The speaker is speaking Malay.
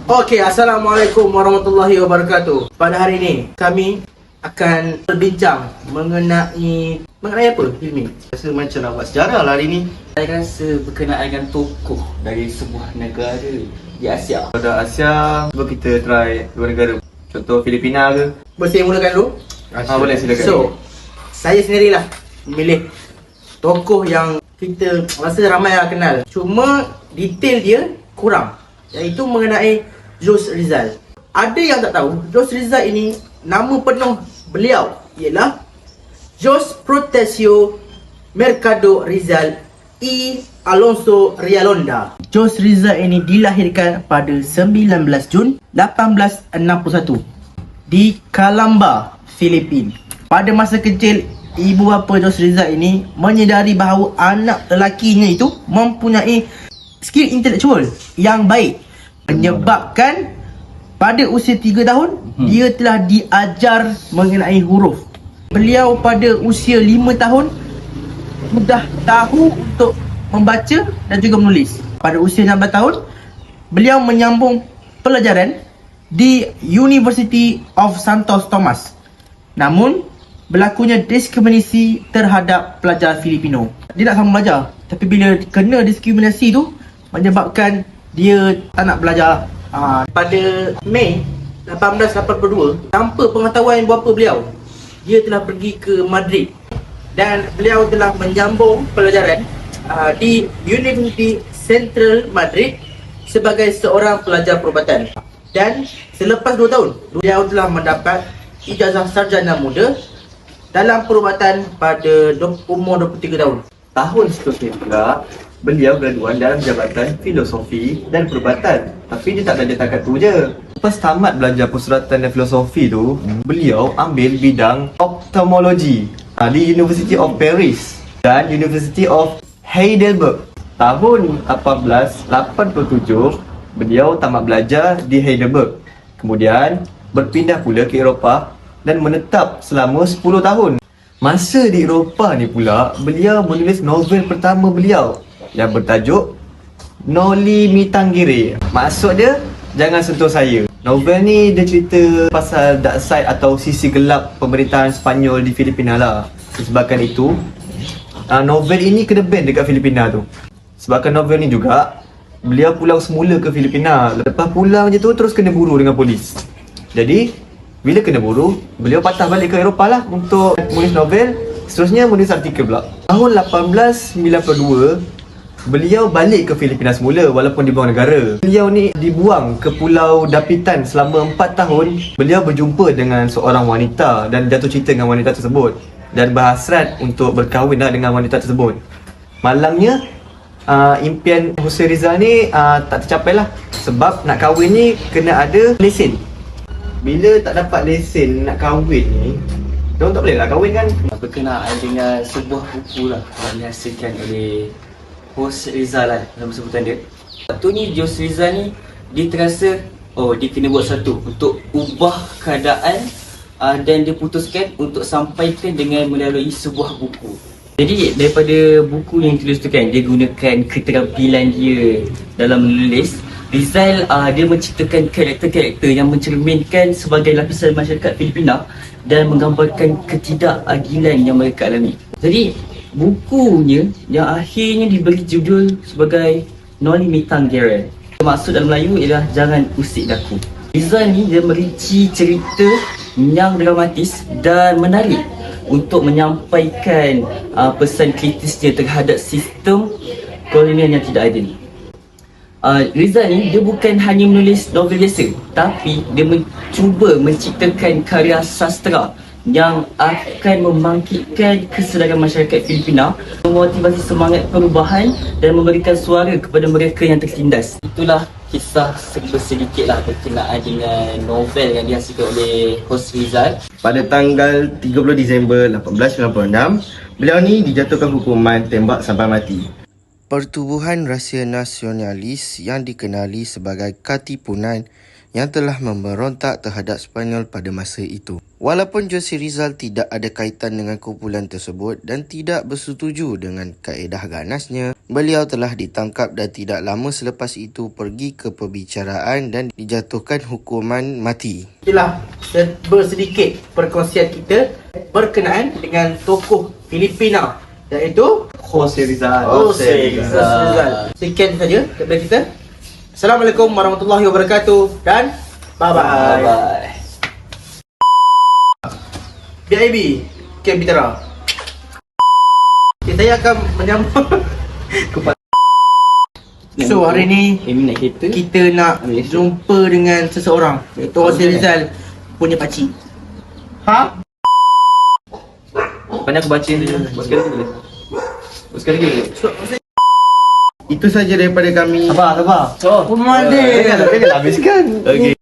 Okey, Assalamualaikum warahmatullahi wabarakatuh. Pada hari ini kami akan berbincang mengenai apa, Hilmi? Rasa macam nak buat sejarah lah hari ni. Saya rasa berkenaan dengan tokoh dari sebuah negara di Asia. Pada Asia, cuba kita try dua negara. Contoh Filipina ke? Saya mulakan dulu. Boleh silakan. So, saya sendirilah memilih tokoh yang kita rasa ramai yang kenal. Cuma detail dia kurang, iaitu mengenai Jos Rizal. Ada yang tak tahu, Jos Rizal ini nama penuh beliau ialah Jos Protesio Mercado Rizal y Alonso Rialonda. Jos Rizal ini dilahirkan pada 19 Jun 1861 di Calamba, Filipina. Pada masa kecil, ibu bapa Jos Rizal ini menyedari bahawa anak lelakinya itu mempunyai skill intelektual yang baik, menyebabkan pada usia 3 tahun dia telah diajar mengenai huruf. Beliau pada usia 5 tahun sudah tahu untuk membaca dan juga menulis. Pada usia 16 tahun beliau menyambung pelajaran di University of Santos Tomas. Namun berlakunya diskriminasi terhadap pelajar Filipino. Dia nak sama belajar, tapi bila kena diskriminasi tu menyebabkan dia tak nak belajar. Pada Mei 1882, tanpa pengetahuan ibu bapa beliau, dia telah pergi ke Madrid dan beliau telah menyambung pelajaran di University Central Madrid sebagai seorang pelajar perubatan. Dan selepas 2 tahun, beliau telah mendapat ijazah sarjana muda dalam perubatan pada umur 23 tahun. Tahun seterusnya pula, beliau graduan dalam Jabatan Filosofi dan Perubatan. Tapi dia tak belajar takat tu je. Lepas tamat belajar persuratan dan filosofi tu, beliau ambil bidang ophthalmology di University of Paris dan University of Heidelberg. Tahun 1887, beliau tamat belajar di Heidelberg. Kemudian berpindah pula ke Eropah dan menetap selama 10 tahun. Masa di Eropah ni pula, beliau menulis novel pertama beliau yang bertajuk Noli Me Tangere. Maksud dia, jangan sentuh saya. Novel ni dia cerita pasal dark side atau sisi gelap pemerintahan Sepanyol di Filipina lah. Disebabkan itu, novel ini kena ban dekat Filipina tu. Sebabkan novel ni juga, beliau pulang semula ke Filipina. Lepas pulang je tu, terus kena buru dengan polis. Jadi, bila kena buru, beliau patah balik ke Eropah lah untuk menulis novel. Seterusnya menulis artikel pula. Tahun 1892, beliau balik ke Filipina semula walaupun dibuang negara. Beliau ni dibuang ke Pulau Dapitan selama 4 tahun. Beliau berjumpa dengan seorang wanita dan jatuh cinta dengan wanita tersebut dan berhasrat untuk berkahwin dengan wanita tersebut. Malangnya, impian Jose Rizal ni tak tercapai lah. Sebab nak kahwin ni kena ada lesen. Bila tak dapat lesen nak kahwin ni, diorang tak boleh lah kahwin kan. Berkenaan dengan sebuah buku lah yang dihasilkan oleh Jose Rizal lah dalam sebutan dia. Waktu ni Jose Rizal ni dia terasa dia kena buat satu untuk ubah keadaan dan dia putuskan untuk sampaikan dengan melalui sebuah buku. Jadi daripada buku yang ditulis tu kan, dia gunakan keterampilan dia dalam menulis. Rizal dia menciptakan karakter-karakter yang mencerminkan sebagai lapisan masyarakat Filipina dan menggambarkan ketidakadilan yang mereka alami. Jadi bukunya yang akhirnya diberi judul sebagai Noli Me Tangere. Maksud dalam Melayu ialah jangan usik daku. Rizal ni dia merinci cerita yang dramatis dan menarik untuk menyampaikan pesan kritisnya terhadap sistem kolonial yang tidak adil. Rizal ni dia bukan hanya menulis novel biasa, tapi dia mencuba menciptakan karya sastra yang akan membangkitkan kesedaran masyarakat Filipina, memotivasi semangat perubahan dan memberikan suara kepada mereka yang tertindas. Itulah kisah sedikit lah berkenaan dengan novel yang dihasilkan oleh Jose Rizal. Pada tanggal 30 Disember 1896, beliau ni dijatuhkan hukuman tembak sampai mati. Pertubuhan Rahsia Nasionalis yang dikenali sebagai Katipunan yang telah memberontak terhadap Sepanyol pada masa itu. Walaupun Jose Rizal tidak ada kaitan dengan kumpulan tersebut dan tidak bersetuju dengan kaedah ganasnya, beliau telah ditangkap dan tidak lama selepas itu pergi ke perbicaraan dan dijatuhkan hukuman mati. Itulah sedikit perkongsian kita berkenaan dengan tokoh Filipina, iaitu Jose Rizal. Jose Rizal. Sekian saja daripada kita. Assalamualaikum warahmatullahi wabarakatuh dan bye-bye. Bye. BIB Kapitera. Saya akan menyambut. So hari ni Ini naik kereta. kita nak jumpa dengan seseorang, iaitu Jose Rizal punya pakcik. Ha? Banyak aku baca ni. Buat sekali boleh. Buat sekali boleh. Itu saja daripada kami. Sabar. Pemadil. Jangan habiskan. Okey.